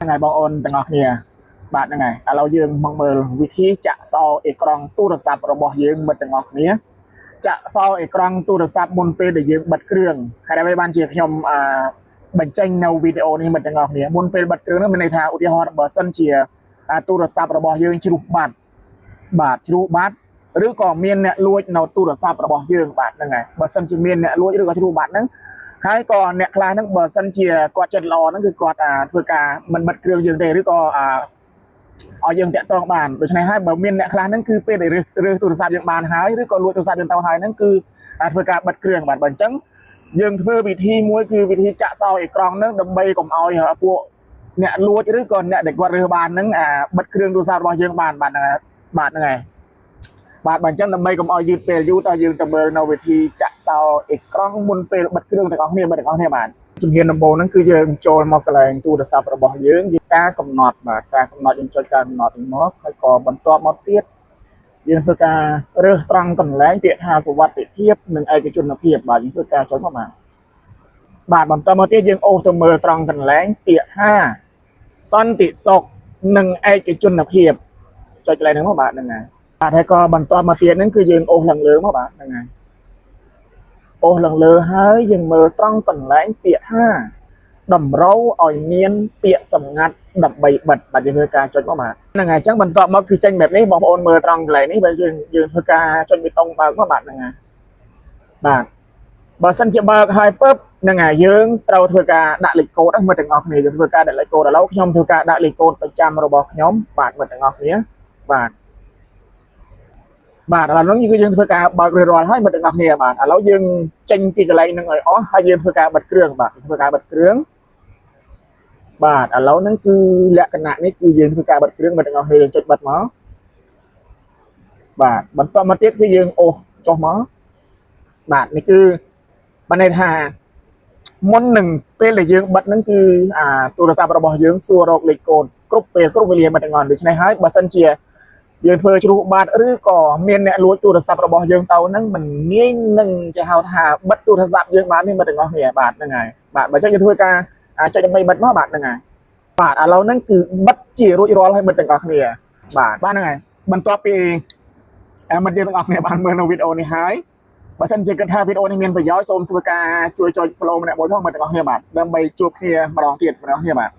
ngày bọn ôn từng ngọc nè bạn ngày à lâu dương mong mơ vị trí chạ sau ê con tu được sạp rồi bỏ dương bật từng ngọc nè chạ sau ê con tu được sạp môn phê để dương bật kường hay là mấy ban chỉ nhom bệnh tranh nâu video này bật từng ngọc nè môn phê bật kường nó bên này thà ưu tiên họ bờ sân chỉ tu được sạp rồi bỏ dương chỉ bát bát chỉ bát ឬក៏មានអ្នកលួចនៅទូរស័ព្ទរបស់យើងបាទហ្នឹងហើយបើសិនជាមានអ្នកលួចឬក៏ជ្រូកបាត់ហ្នឹងហើយក៏អ្នកខ្លះហ្នឹងបើសិនជាគាត់ចិត្តល្អហ្នឹងគឺគាត់ធ្វើការមិនបិទគ្រឿងយើងទេឬក៏ឲ្យយើងតាក់ទងបានដូច្នេះហើយបើមានអ្នកខ្លះហ្នឹងគឺពេលដែលរើសទូរស័ព្ទយើងបានហើយឬក៏លួចទូរស័ព្ទយើងទៅហើយហ្នឹងគឺធ្វើការបិទគ្រឿងបាទបើអញ្ចឹងយើងធ្វើវិធីមួយគឺវិធីចាក់សោអេក្រង់ហ្នឹងដើម្បីកុំឲ្យពួកអ្នកលួចឬក៏អ្នកដែលគាត់រើសបានហ្នឹងបិទគ្រឿងទូរស័ព្ទរបស់យើងបានបាទហ្នឹងហើយ បាទបើអញ្ចឹងដើម្បីកុំឲ្យយឺតពេលយូរតើយើងទៅមើលនៅវិធីចាក់សោអេក្រង់មុនពេលបិទគ្រឿងទាំងអស់គ្នាបាទជំហានដំបូងហ្នឹងគឺយើងចូលមកកន្លែងទូរស័ព្ទរបស់យើងការកំណត់បាទការកំណត់យើងចុចការកំណត់មកហើយក៏បន្ទាប់មកទៀតយើងធ្វើការរើសត្រង់កន្លែងពាក្យថាសុវត្ថិភាពនិងឯកជនភាពបាទយើងធ្វើការចុចមកបាទបន្តមកទៀតយើងអូសទៅមើលត្រង់កន្លែងពាក្យថាសន្តិសុខនិងឯកជនភាពចុចកន្លែងហ្នឹងមកបាទហ្នឹងហើយ ហើយក៏បន្តមកទៀតហ្នឹងគឺយើងអូសឡើងលើមកបាទហ្នឹងហើយអូសឡើងលើហើយយើងមើលត្រង់កន្លែងពាក្យថាតម្រូវឲ្យមានពាក្យសម្ងាត់ដើម្បីបិទបាទយើងធ្វើការចុចមកបាទហ្នឹងហើយអញ្ចឹងបន្តមកគឺចេញបែបនេះបងប្អូនមើលត្រង់កន្លែងនេះបើយើងធ្វើការចុចប៊ីតុងបើកមកបាទហ្នឹងហើយបាទបើសិនជាបើកហើយពឹបហ្នឹងហើយយើងត្រូវធ្វើការដាក់លេខកូដហ្នឹងមើលទាំងអស់គ្នាយើងធ្វើការដាក់លេខកូដឥឡូវខ្ញុំធ្វើការដាក់លេខកូដប្រចាំរបស់ខ្ញុំបាទមើលទាំងអស់គ្នាបាទ បាទឥឡូវនេះគឺយើងធ្វើការបើករៀបរាល់ហើយមិត្តទាំងអស់គ្នាបាទឥឡូវយើងចេញពីកន្លែងហ្នឹងឲ្យអស់ហើយយើងធ្វើការបិទគ្រឿងបាទធ្វើការបិទគ្រឿងបាទឥឡូវហ្នឹងគឺលក្ខណៈនេះគឺយើងធ្វើការបិទគ្រឿងមិត្តទាំងអស់គ្នាយើងចុចបិទមកបាទបន្តមកទៀតគឺយើងអូសចុះមកបាទនេះគឺបានន័យថាមុននឹងពេលដែលយើងបិទហ្នឹងគឺទូរស័ព្ទរបស់យើងសួររកលេខកូដគ្រប់ពេលគ្រប់វេលាមិត្តទាំងអស់ដូច្នេះហើយបើសិនជា យើងធ្វើជ្រុះបាត់ឬក៏មានអ្នកលួចទូរស័ព្ទរបស់យើងទៅហ្នឹងមិនងាយនឹងគេហៅថាបិទទូរស័ព្ទយើងបានទេមិត្តទាំងអស់គ្នាបាទហ្នឹងហើយបាទបើចឹងយើងធ្វើការចុចដើម្បីបិទមកបាទហ្នឹងហើយបាទឥឡូវហ្នឹងគឺបិទជារួចរាល់ហើយមិត្តទាំងអស់គ្នាបាទហ្នឹងហើយបន្ទាប់ពីមិត្តយើងទាំងអស់គ្នាបានមើលនៅវីដេអូនេះហើយបើសិនជាគិតថាវីដេអូនេះមានប្រយោជន៍សូមធ្វើការជួយចុច follow ម្នាក់មួយផងមិត្តទាំងអស់គ្នាបាទដើម្បីជួបគ្នាម្ដងទៀតម្ដងគ្នាបាទ